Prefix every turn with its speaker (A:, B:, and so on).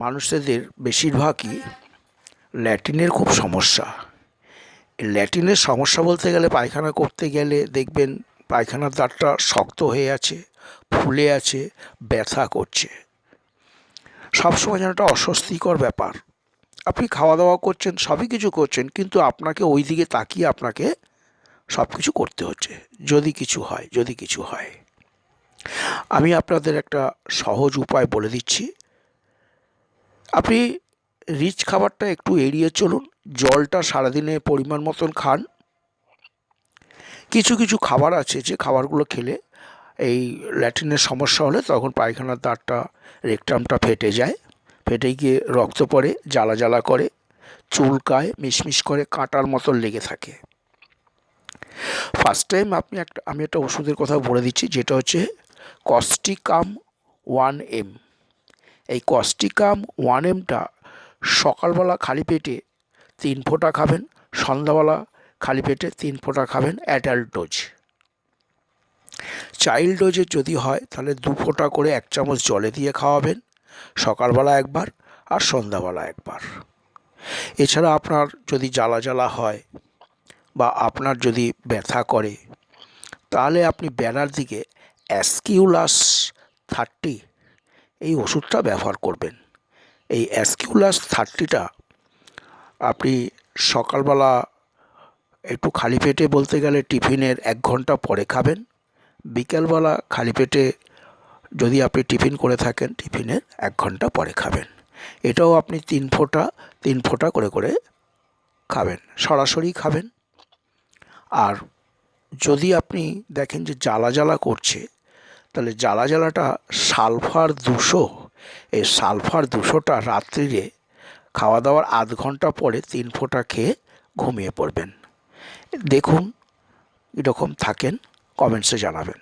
A: মানুষদের বেশিরভাগই ল্যাট্রিনের খুব সমস্যা। ল্যাট্রিনের সমস্যা বলতে গেলে পায়খানা করতে গেলে দেখবেন পায়খানার দ্বারটা শক্ত হয়ে আছে, ফুলে আছে, ব্যথা করছে। সবসময় যেন একটা অস্বস্তিকর ব্যাপার। আপনি খাওয়া দাওয়া করছেন, সবই কিছু করছেন, কিন্তু আপনাকে ওই দিকে তাকিয়ে আপনাকে সব কিছু করতে হচ্ছে। যদি কিছু হয় আমি আপনাদের একটা সহজ উপায় বলে দিচ্ছি। আপনি রিচ খাবারটা একটু এড়িয়ে চলুন, জলটা সারাদিনে পরিমাণ মতন খান। কিছু খাবার আছে যে খাবারগুলো খেলে এই ল্যাট্রিনের সমস্যা হলে তখন পায়খানার দ্বারটা, রেকটামটা ফেটে যায়, ফেটে গিয়ে রক্ত পড়ে, জ্বালা জ্বালা করে, চুলকায়, মিশমিশ করে, কাঁটার মতন লেগে থাকে। ফার্স্ট টাইম আমি একটা ওষুধের কথা বলে দিচ্ছি, যেটা হচ্ছে কস্টিকাম 1M। এই কস্টিকাম 1Mটা সকালবেলা খালি পেটে 3 ফোঁটা খাবেন, সন্ধ্যাবেলা খালি পেটে 3 ফোঁটা খাবেন, অ্যাডাল্ট ডোজ। চাইল্ড ডোজের যদি হয় তাহলে 2 ফোঁটা করে 1 চামচ জলে দিয়ে খাওয়াবেন, সকালবেলা একবার আর সন্ধ্যাবেলা একবার। এছাড়া আপনার যদি জ্বালা হয় বা আপনার যদি ব্যথা করে, তাহলে আপনি বেলার দিকে অ্যাসকিউলাস 30 এই ওষুধটা ব্যবহার করবেন। এই অ্যাসকিউলাস 30টা আপনি সকালবেলা একটু খালি পেটে, বলতে গেলে টিফিনের 1 ঘন্টা পরে খাবেন। বিকেলবেলা খালি পেটে যদি আপনি টিফিন করে থাকেন, টিফিনের 1 ঘন্টা পরে খাবেন। এটাও আপনি 3 ফোঁটা করে খাবেন, সরাসরি খাবেন। আর যদি আপনি দেখেন যে জ্বালা করছে, তাহলে জ্বালাটা সালফার 200, এই সালফার 200টা রাত্রিরে খাওয়া দাওয়ার আধ ঘন্টা পরে 3 ফোঁটা খেয়ে ঘুমিয়ে পড়বেন। দেখুন এরকম থাকেন, কমেন্টসে জানাবেন।